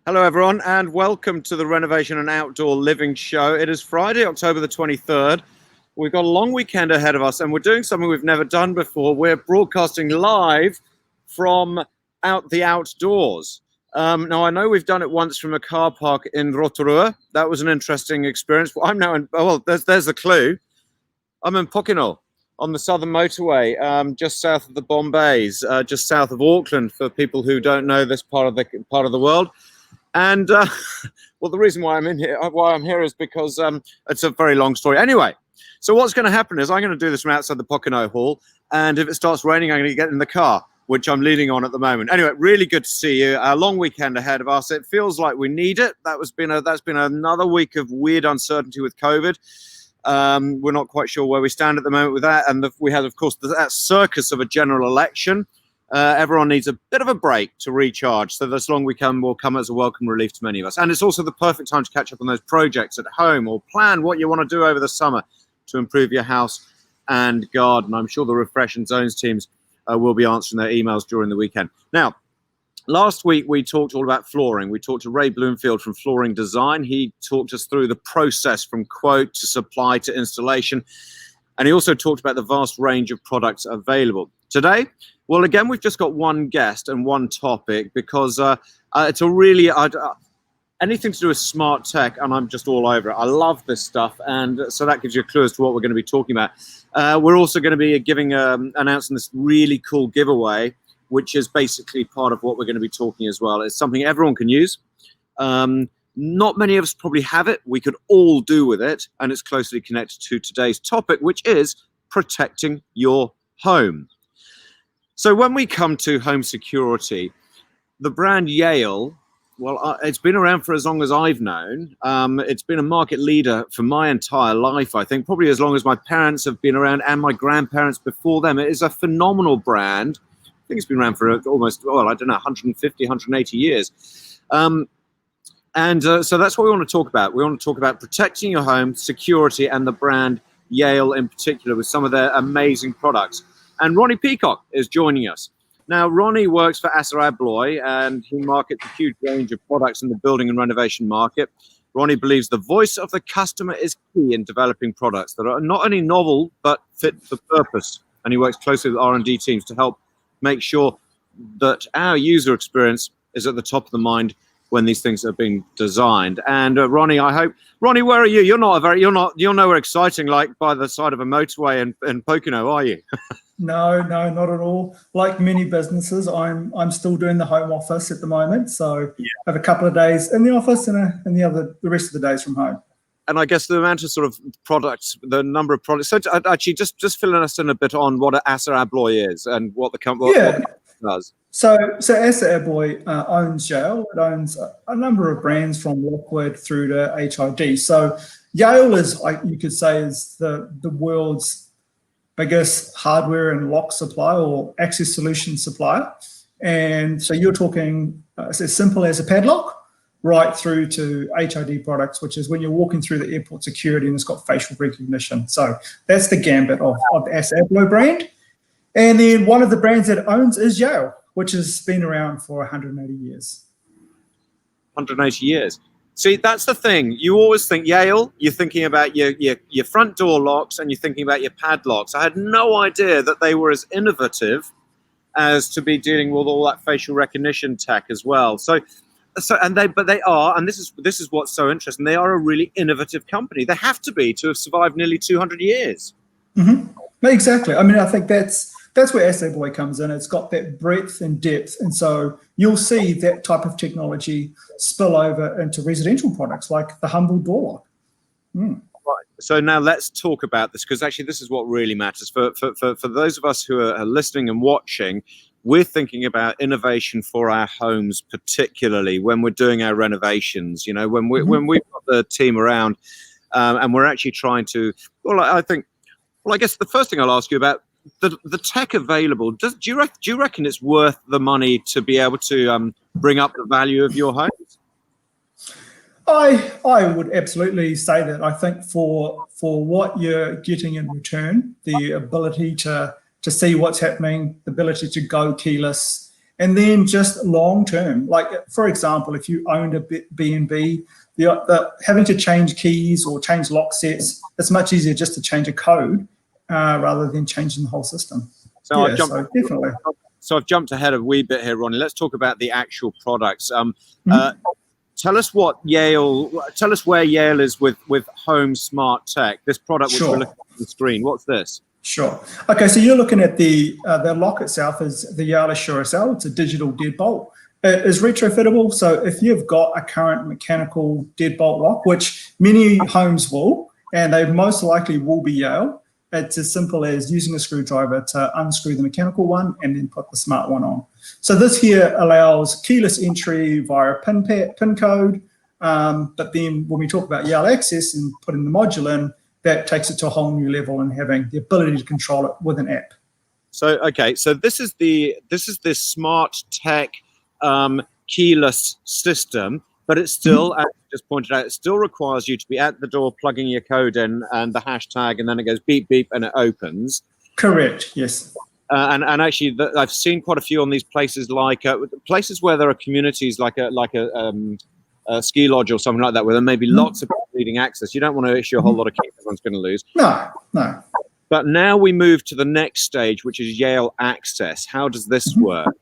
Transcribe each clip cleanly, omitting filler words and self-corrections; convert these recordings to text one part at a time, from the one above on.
Hello everyone and welcome to the Renovation and Outdoor Living Show. It is Friday, October the 23rd. We've got a long weekend ahead of us and we're doing something we've never done before. We're broadcasting live from the outdoors. Now I know we've done it once from a car park in Rotorua. That was an interesting experience. I'm now in, well, there's the clue. I'm in Pokeno on the Southern Motorway, just south of the Bombays, just south of Auckland for people who don't know this part of the world. And well, the reason why I'm here is because it's a very long story. Anyway, so what's going to happen is I'm going to do this from outside the Pokeno Hall, and if it starts raining, I'm going to get in the car, which I'm leaning on at the moment. Anyway, really good to see you. A long weekend ahead of us. It feels like we need it. That's been another week of weird uncertainty with COVID. We're not quite sure where we stand at the moment with that, and we had, of course, that circus of a general election. Everyone needs a bit of a break to recharge, so this long weekend will come as a welcome relief to many of us. And it's also the perfect time to catch up on those projects at home or plan what you want to do over the summer to improve your house and garden. I'm sure the Refresh and Zones teams will be answering their emails during the weekend. Now, last week we talked all about flooring. We talked to Ray Bloomfield from Flooring Design. He talked us through the process from quote to supply to installation. And he also talked about the vast range of products available. Today, well, again, we've just got one guest and one topic because it's a really, anything to do with smart tech, and I'm just all over it. I love this stuff, and so that gives you a clue as to what we're going to be talking about. We're also going to be announcing this really cool giveaway, which is basically part of what we're going to be talking as well. It's something everyone can use. Not many of us probably have it. We could all do with it, and it's closely connected to today's topic, which is protecting your home. So when we come to home security, the brand Yale, well, it's been around for as long as I've known. It's been a market leader for my entire life, I think, probably as long as my parents have been around and my grandparents before them. It is a phenomenal brand. I think it's been around for almost, well, I don't know, 150, 180 years. So that's what we want to talk about. We want to talk about protecting your home, security, and the brand Yale in particular with some of their amazing products. And Ronnie Peacock is joining us. Now, Ronnie works for ASSA ABLOY, and he markets a huge range of products in the building and renovation market. Ronnie believes the voice of the customer is key in developing products that are not only novel, but fit for purpose. And he works closely with R&D teams to help make sure that our user experience is at the top of the mind when these things are being designed. And Ronnie, Ronnie, where are you? You're nowhere exciting like by the side of a motorway in Pokeno, are you? No, not at all. Like many businesses, I'm still doing the home office at the moment. So yeah. I have a couple of days in the office and the rest of the days from home. And I guess the amount of sort of products, the number of products. So actually, just filling us in a bit on what ASSA ABLOY is and what the company does. So ASSA ABLOY owns Yale. It owns a number of brands from Lockwood through to HID. So Yale is, you could say, is the world's biggest hardware and lock supplier or access solution supplier. And so you're talking as simple as a padlock right through to HID products, which is when you're walking through the airport security and it's got facial recognition. So that's the gambit of the ASSA ABLOY brand. And then one of the brands that it owns is Yale, which has been around for 180 years. 180 years. See, that's the thing. You always think Yale, you're thinking about your front door locks and you're thinking about your padlocks. I had no idea that they were as innovative as to be dealing with all that facial recognition tech as well. But they are, and this is what's so interesting. They are a really innovative company. They have to be to have survived nearly 200 years. Mm-hmm. Exactly. I mean, I think that's where ASSA ABLOY comes in. It's got that breadth and depth. And so you'll see that type of technology spill over into residential products like the humble door lock. Right. So now let's talk about this, because actually this is what really matters. For those of us who are listening and watching, we're thinking about innovation for our homes, particularly when we're doing our renovations, you know, when we've got the team around and we're actually trying to, I guess the first thing I'll ask you about, the tech available, do you reckon it's worth the money to be able to bring up the value of your homes? I would absolutely say that. I think for what you're getting in return, the ability to see what's happening, the ability to go keyless, And then just long term, like for example, if you owned a B&B, having to change keys or change lock sets, it's much easier just to change a code rather than changing the whole system. So yeah, so definitely. So I've jumped ahead a wee bit here, Ronnie. Let's talk about the actual products. Tell us what tell us where Yale is with home smart tech. This product which we're looking at the screen. What's this? Sure. Okay, so you're looking at the lock itself is the Yale Assure SL. It's a digital deadbolt. It is retrofittable, so if you've got a current mechanical deadbolt lock, which many homes will, and they most likely will be Yale, it's as simple as using a screwdriver to unscrew the mechanical one and then put the smart one on. So this here allows keyless entry via PIN code, but then when we talk about Yale Access and putting the module in, that takes it to a whole new level and having the ability to control it with an app. So okay, so this is this smart tech keyless system, but it still, as you just pointed out, it still requires you to be at the door plugging your code in and the hashtag, and then it goes beep beep and it opens. Correct. Yes. And actually, I've seen quite a few on these places, like places where there are communities, like a ski lodge or something like that, where there may be lots of people needing access. You don't want to issue a whole lot of keys everyone's going to lose. No, no. But now we move to the next stage, which is Yale Access. How does this work?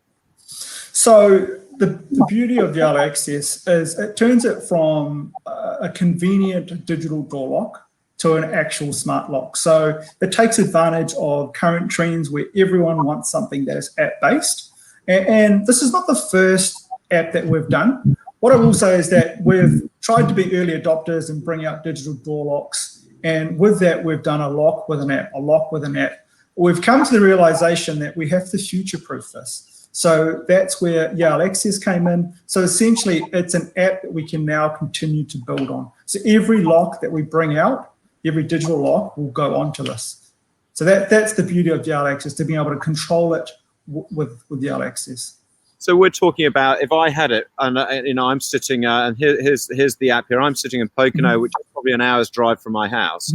So the beauty of Yale Access is it turns it from a convenient digital door lock to an actual smart lock. So it takes advantage of current trends where everyone wants something that is app-based. And this is not the first app that we've done. What I will say is that we've tried to be early adopters and bring out digital door locks. And with that, we've done a lock with an app, a lock with an app. We've come to the realization that we have to future-proof this. So that's where Yale Access came in. So essentially, it's an app that we can now continue to build on. So every lock that we bring out, every digital lock will go onto this. So that's the beauty of Yale Access, to be able to control it with Yale Access. So we're talking about, if I had it, and I'm sitting, and here's the app here. I'm sitting in Pocono, which is probably an hour's drive from my house,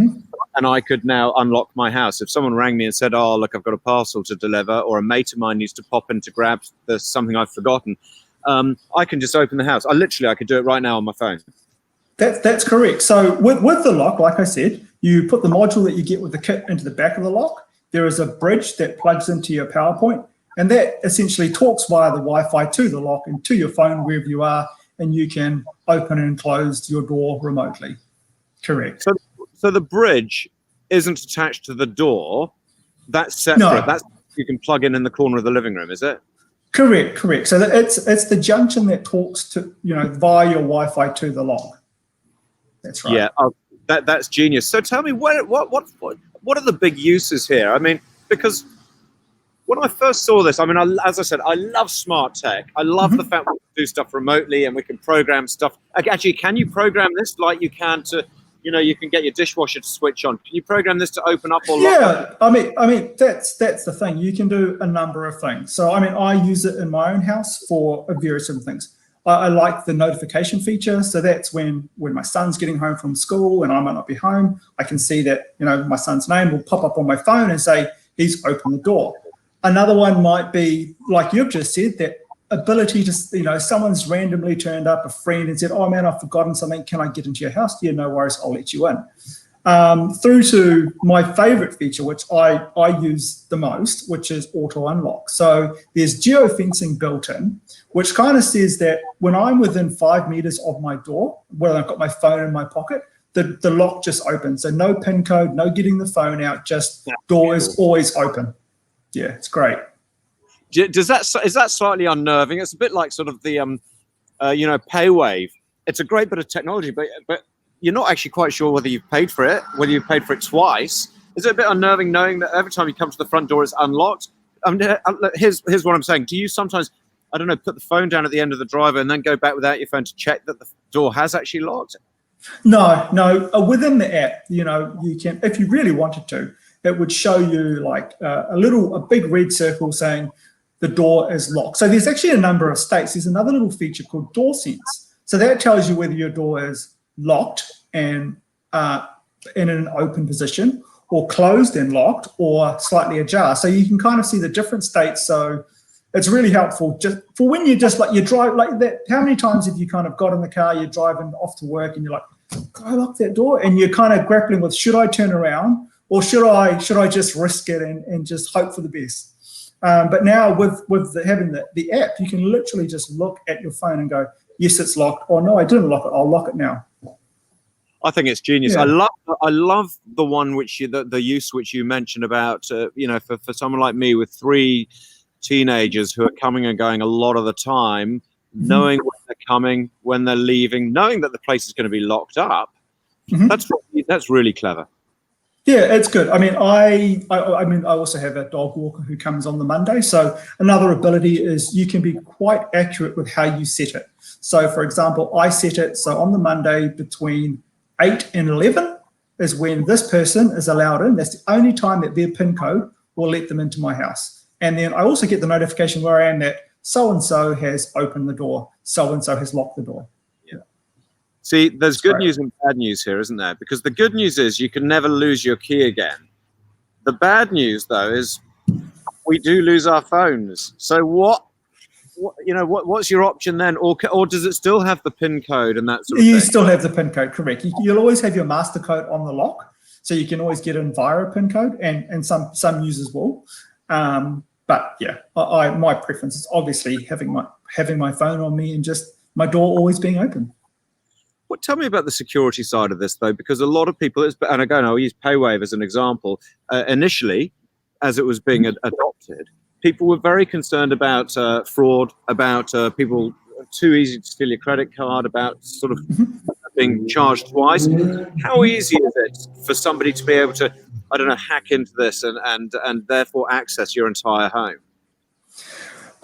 and I could now unlock my house. If someone rang me and said, "Oh, look, I've got a parcel to deliver," or a mate of mine needs to pop in to grab something I've forgotten, I can just open the house. I could do it right now on my phone. That's correct. So with the lock, like I said, you put the module that you get with the kit into the back of the lock. There is a bridge that plugs into your PowerPoint. And that essentially talks via the Wi-Fi to the lock and to your phone wherever you are, and you can open and close your door remotely. Correct. So the bridge isn't attached to the door. That's separate. No. That's you can plug in the corner of the living room, is it? Correct. So it's the junction that talks to via your Wi-Fi to the lock. That's right. Yeah. Oh, that's genius. So tell me, what are the big uses here? I mean, because when I first saw this, I mean, as I said, I love smart tech. I love the fact we can do stuff remotely and we can program stuff. Actually, can you program this like you can to, you can get your dishwasher to switch on? Can you program this to open up or lock up? I mean, that's the thing. You can do a number of things. So, I mean, I use it in my own house for various different things. I like the notification feature. So that's when my son's getting home from school and I might not be home, I can see that, my son's name will pop up on my phone and say, he's opened the door. Another one might be, like you've just said, that ability to, someone's randomly turned up, a friend, and said, "Oh man, I've forgotten something. Can I get into your house?" Yeah, no worries, I'll let you in. Through to my favorite feature, which I use the most, which is auto unlock. So there's geofencing built in, which kind of says that when I'm within 5 meters of my door, where I've got my phone in my pocket, the lock just opens. So no PIN code, no getting the phone out, just door is always open. Yeah, it's great. Is that slightly unnerving? It's a bit like sort of the PayWave. It's a great bit of technology, but you're not actually quite sure whether you've paid for it, whether you've paid for it twice. Is it a bit unnerving knowing that every time you come to the front door, it's unlocked? Here's what I'm saying. Do you sometimes, I don't know, put the phone down at the end of the driveway and then go back without your phone to check that the door has actually locked? No. Within the app, you can, if you really wanted to, it would show you like a big red circle saying the door is locked. So there's actually a number of states. There's another little feature called Door Sense. So that tells you whether your door is locked and in an open position, or closed and locked, or slightly ajar. So you can kind of see the different states. So it's really helpful just for when you just like you drive like that. How many times have you kind of got in the car, you're driving off to work, and you're like, "Can I lock that door?" And you're kind of grappling with, should I turn around or should I just risk it and just hope for the best? But now with having the app, you can literally just look at your phone and go, yes, it's locked, or no, I didn't lock it, I'll lock it now. I think it's genius. Yeah. I love the one which the use which you mentioned about for someone like me with 3 teenagers who are coming and going a lot of the time, knowing when they're coming, when they're leaving, knowing that the place is going to be locked up. That's really clever. Yeah, it's good. I mean, I also have a dog walker who comes on the Monday. So another ability is you can be quite accurate with how you set it. So for example, I set it so on the Monday between 8 and 11 is when this person is allowed in. That's the only time that their PIN code will let them into my house. And then I also get the notification where I am that so-and-so has opened the door, so-and-so has locked the door. Yeah. See, there's good news and bad news here, isn't there? Because the good news is you can never lose your key again. The bad news, though, is we do lose our phones. So what's your option then? Or does it still have the PIN code and that sort of thing? You still have the PIN code, correct. You'll always have your master code on the lock, so you can always get in via a PIN code, and some users will. But yeah, my preference is obviously having my phone on me and just my door always being open. Well, tell me about the security side of this, though, because a lot of people, and again, I'll use PayWave as an example. Initially, as it was being adopted, people were very concerned about fraud, about people too easy to steal your credit card, about sort of being charged twice. How easy is it for somebody to be able to, I don't know, hack into this and therefore access your entire home?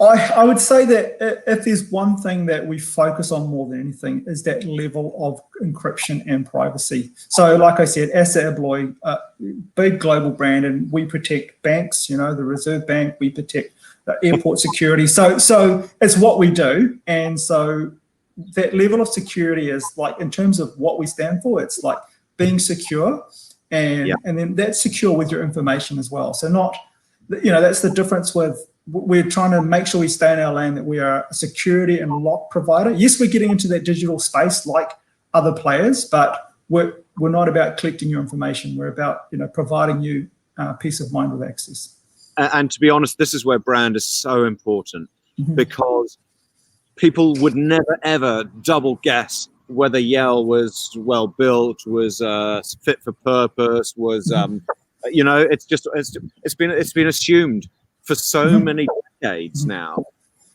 I would say that if there's one thing that we focus on more than anything is that level of encryption and privacy. So like I said, ASSA ABLOY, big global brand, and we protect banks, the Reserve Bank, we protect airport security. So it's what we do. And so that level of security is like, in terms of what we stand for, it's like being secure and then that's secure with your information as well. So not, that's the difference with, we're trying to make sure we stay in our lane, that we are a security and lock provider. Yes, we're getting into that digital space like other players, but we're not about collecting your information. We're about providing you peace of mind with access. And to be honest, this is where brand is so important, because people would never ever double guess whether Yale was well built, was fit for purpose, was it's been assumed for so many decades now,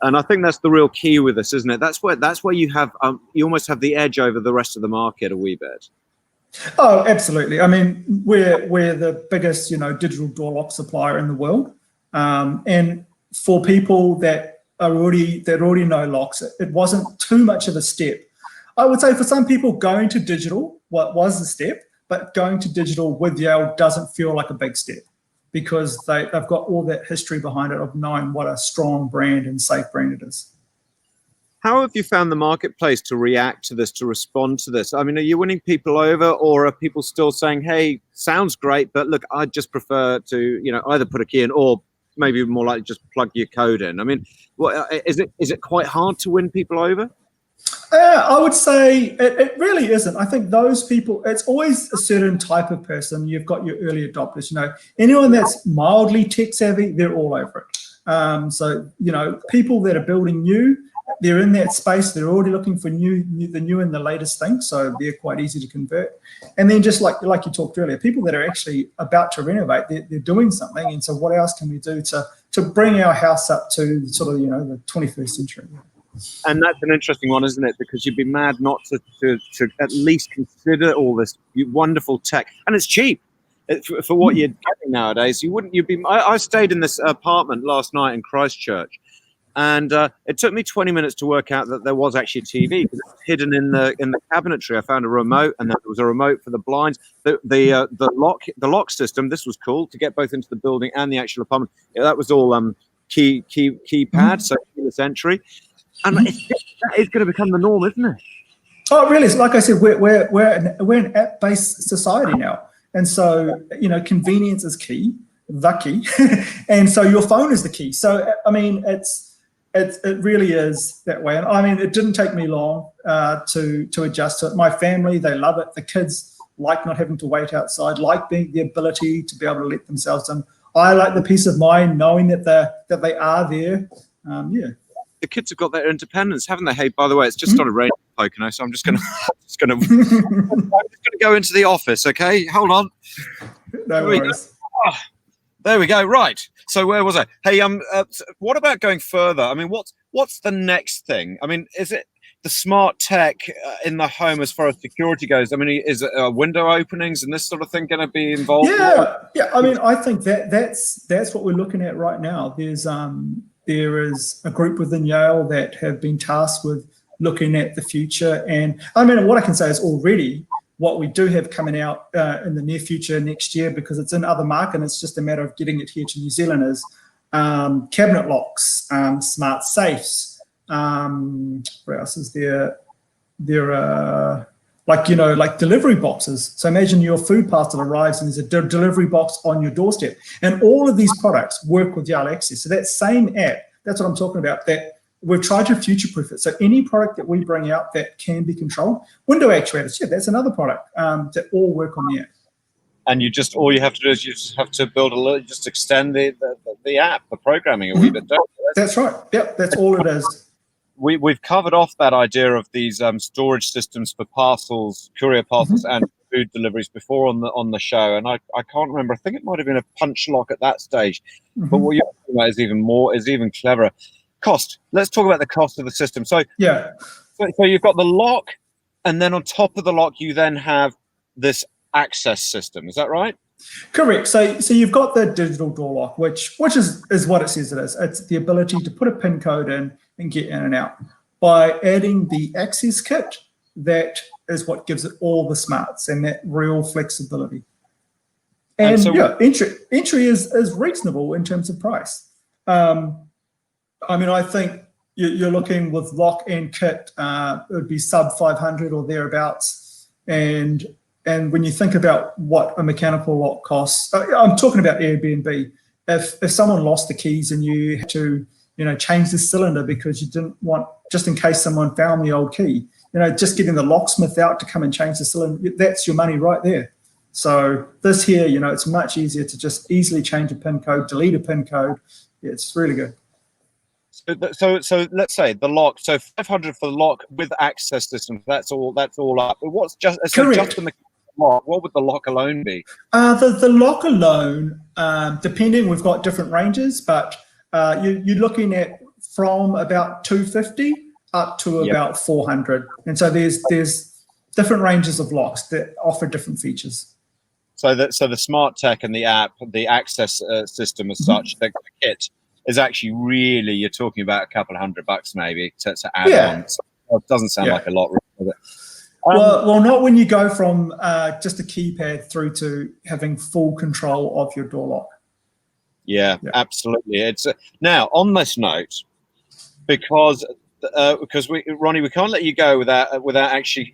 and I think that's the real key with this, isn't it? That's where you have you almost have the edge over the rest of the market a wee bit. Oh, absolutely. I mean, we're the biggest digital door lock supplier in the world, and for people that already know locks, it wasn't too much of a step. I would say for some people, going to digital was a step, but going to digital with Yale doesn't feel like a big step, because they've got all that history behind it of knowing what a strong brand and safe brand it is. How have you found the marketplace to react to this, to respond to this? I mean, are you winning people over, or are people still saying, hey, sounds great, but look, I'd just prefer to, either put a key in or maybe more likely just plug your code in? I mean, is it quite hard to win people over? I would say it really isn't. I think those people, it's always a certain type of person. You've got your early adopters, anyone that's mildly tech savvy, they're all over it. So, people that are building new, they're in that space. They're already looking for the new and the latest thing. So they're quite easy to convert. And then just like you talked earlier, people that are actually about to renovate, they're doing something. And so what else can we do to bring our house up to sort of, the 21st century? And that's an interesting one, isn't it? Because you'd be mad not to at least consider all this wonderful tech, and it's cheap for what you're getting nowadays. I stayed in this apartment last night in Christchurch, and it took me 20 minutes to work out that there was actually a TV, because it's hidden in the cabinetry. I found a remote, and there was a remote for the blinds. The lock system. This was cool to get both into the building and the actual apartment. That was all keypad, so keyless entry. And that is going to become the norm, isn't it? Oh, really? Like I said, we're an app-based society now, and so convenience is key. the key, and so your phone is the key. So I mean, it really is that way. And I mean, it didn't take me long to adjust to it. My family, they love it. The kids like not having to wait outside, like the ability to be able to let themselves in. I like the peace of mind knowing that they are there. Yeah. The kids have got their independence, haven't they? Hey, by the way, it's just started raining, Pocono, so I'm just gonna I'm just gonna go into the office. Okay, hold on. No worries. There we go. Right. So where was I? Hey, what about going further? I mean, what's the next thing? I mean, is it the smart tech in the home as far as security goes? I mean, is it window openings and this sort of thing going to be involved? Yeah. I mean, I think that's what we're looking at right now. There is a group within Yale that have been tasked with looking at the future, and I mean, what I can say is already what we do have coming out in the near future next year, because it's in other markets, it's just a matter of getting it here to New Zealand, is cabinet locks, smart safes. What else is there? There are like delivery boxes. So imagine your food parcel arrives and there's a delivery box on your doorstep. And all of these products work with Yale Access. So that same app, that's what I'm talking about, that we've tried to future-proof it. So any product that we bring out that can be controlled, window actuators, that's another product that all work on the app. And all you have to do is you just have to build just extend the app, the programming a wee bit. That's right. Yep, that's all it is. We've covered off that idea of these storage systems for parcels, courier parcels, and food deliveries before on the show, and I can't remember. I think it might have been a punch lock at that stage. But what you're talking about is even cleverer. Cost. Let's talk about the cost of the system. So you've got the lock, and then on top of the lock, you then have this access system. Is that right? Correct. So you've got the digital door lock, which is what it says it is. It's the ability to put a PIN code in and get in and out. By adding the access kit, that is what gives it all the smarts and that real flexibility. And entry is reasonable in terms of price. I mean, I think you're looking with lock and kit, it would be sub 500 or thereabouts. And when you think about what a mechanical lock costs, I'm talking about Airbnb. If someone lost the keys and you had to, change the cylinder because you didn't want, just in case someone found the old key, just getting the locksmith out to come and change the cylinder, that's your money right there. So this here, it's much easier to just easily change a PIN code, delete a PIN code. Yeah, it's really good. So let's say the lock. So 500 for the lock with access system. That's all up. But what's just the mechanical lock? What would the lock alone be? The lock alone, depending, we've got different ranges, but you're looking at from about 250 up to about 400. And so there's different ranges of locks that offer different features. So the smart tech and the app, the access system as such, the kit is actually really, you're talking about a couple of $100 maybe to add on. So it doesn't sound like a lot, really. Well, not when you go from just a keypad through to having full control of your door lock. Yeah. Absolutely. It's now on this note, because Ronnie, we can't let you go without actually.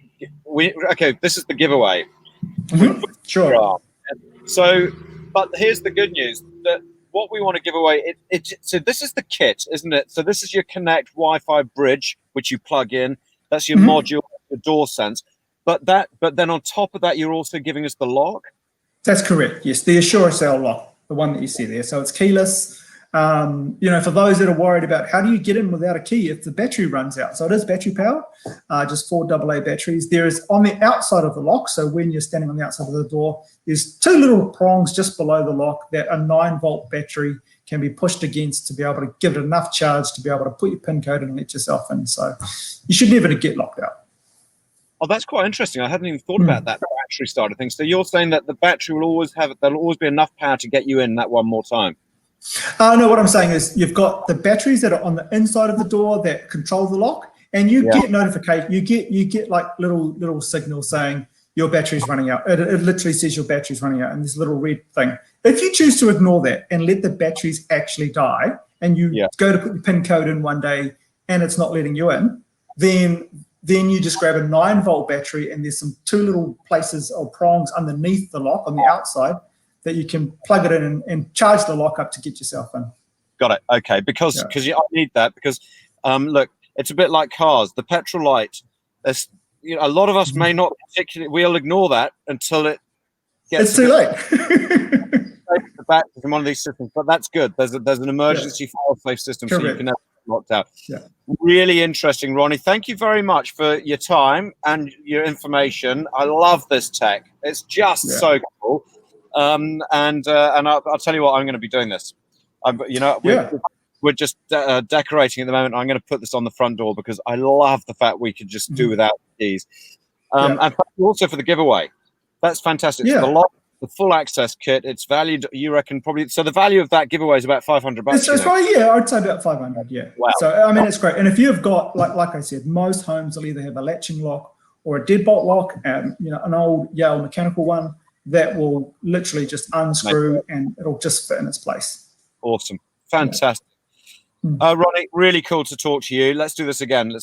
Okay, this is the giveaway. Sure. So, but here's the good news that what we want to give away. So this is the kit, isn't it? So this is your Connect Wi-Fi bridge, which you plug in. That's your module, your door sense. But then on top of that, you're also giving us the lock. That's correct. Yes, the Assure Cell lock, the one that you see there. So it's keyless. For those that are worried about how do you get in without a key if the battery runs out. So it is battery powered, just 4 AA batteries. There is on the outside of the lock, so when you're standing on the outside of the door, there's 2 little prongs just below the lock that a 9-volt battery can be pushed against to be able to give it enough charge to be able to put your PIN code in and let yourself in. So you should never get locked out. Oh, that's quite interesting. I hadn't even thought about that battery side of things. So you're saying that the battery there'll always be enough power to get you in that one more time. No, what I'm saying is you've got the batteries that are on the inside of the door that control the lock, and you get notification. You get like little signals saying your battery's running out. It literally says your battery's running out, and this little red thing. If you choose to ignore that and let the batteries actually die, and you go to put your PIN code in one day and it's not letting you in, then you just grab a 9-volt battery, and there's 2 little places or prongs underneath the lock on the outside that you can plug it in and charge the lock up to get yourself in. Got it. Okay, because I need that because look, it's a bit like cars. The petrol light. There's a lot of us may not particularly. We'll ignore that until it gets. It's too late. Back from one of these systems, but that's good. There's an emergency fail-safe system, so you can never get locked out. Yeah. Really interesting, Ronnie. Thank you very much for your time and your information. I love this tech. It's just so cool. And I'll tell you what, I'm going to be doing this. We're just decorating at the moment. I'm going to put this on the front door because I love the fact we could just do without keys. And also for the giveaway. That's fantastic. Yeah. So the full access kit, it's valued, you reckon, probably. So the value of that giveaway is about $500. It's probably, I'd say about 500. Yeah. Wow. So I mean, it's great. And if you've got, like I said, most homes will either have a latching lock or a deadbolt lock, an old Yale mechanical one that will literally just unscrew and it'll just fit in its place. Awesome. Fantastic. Ronnie, really cool to talk to you. Let's do this again.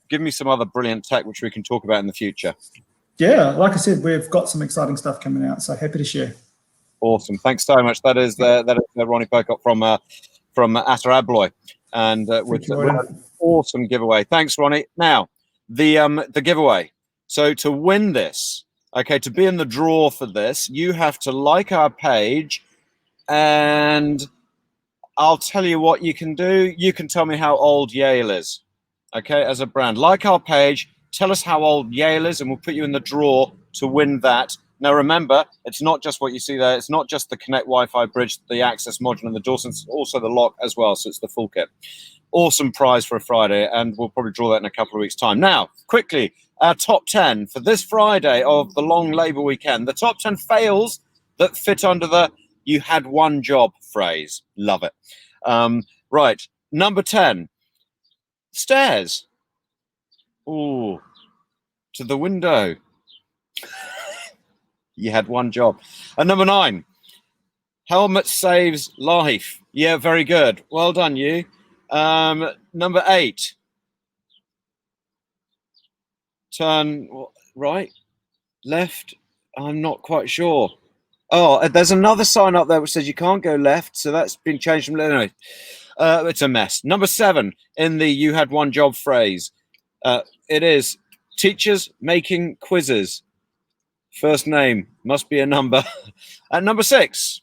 Give me some other brilliant tech which we can talk about in the future. Yeah, like I said, we've got some exciting stuff coming out, so happy to share. Awesome. Thanks so much. That is Ronnie Pocock from ASSA ABLOY, and with an awesome giveaway. Thanks, Ronnie. Now, the giveaway. So to win this, to be in the draw for this, you have to like our page, and I'll tell you what you can do. You can tell me how old Yale is, as a brand. Like our page, tell us how old Yale is, and we'll put you in the draw to win that. Now, remember, it's not just what you see there. It's not just the Connect Wi-Fi bridge, the access module, and the door, it's also the lock as well, so it's the full kit. Awesome prize for a Friday, and we'll probably draw that in a couple of weeks' time. Now, quickly, our top 10 for this Friday of the long Labour weekend. The top 10 fails that fit under the "you had one job" phrase. Love it. Right, number 10, stairs. Ooh, to the window. You had one job. And number 9, helmet saves life. Yeah, very good. Well done, you. Number 8, turn right, left. I'm not quite sure. Oh, there's another sign up there which says you can't go left, so that's been changed from anyway. It's a mess. Number 7 in the "you had one job" phrase. It is teachers making quizzes. First name must be a number. At number 6,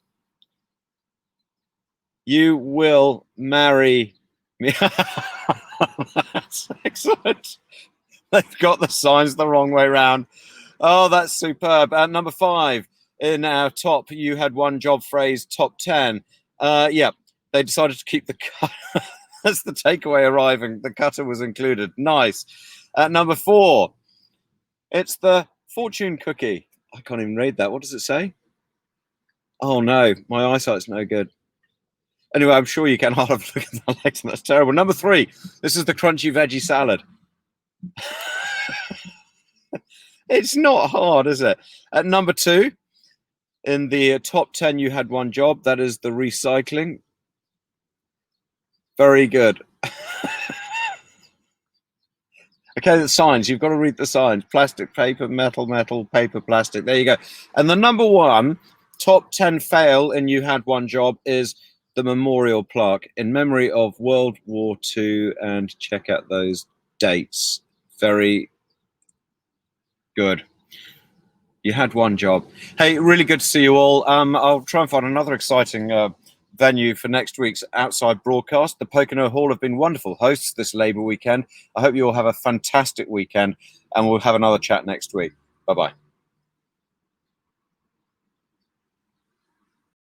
you will marry me. That's excellent. They've got the signs the wrong way around. Oh, that's superb. At number 5 in our top "you had one job" phrase top 10. They decided to keep the cutter. That's the takeaway arriving. The cutter was included. Nice. At number 4, it's the fortune cookie. I can't even read that. What does it say? Oh no, my eyesight's no good. Anyway, I'm sure you can. I'll have a look at that later. That's terrible. Number 3, this is the crunchy veggie salad. It's not hard, is it? At number 2, in the top 10 "you had one job," that is the recycling. Very good. Okay, the signs. You've got to read the signs. Plastic, paper, metal, metal, paper, plastic. There you go. And the number 1 top 10 fail in "you had one job" is the memorial plaque in memory of World War II. And check out those dates. Very good. You had one job. Hey, really good to see you all. I'll try and find another exciting venue for next week's outside broadcast. The Pocono Hall have been wonderful hosts this Labour weekend. I hope you all have a fantastic weekend, and we'll have another chat next week. Bye-bye.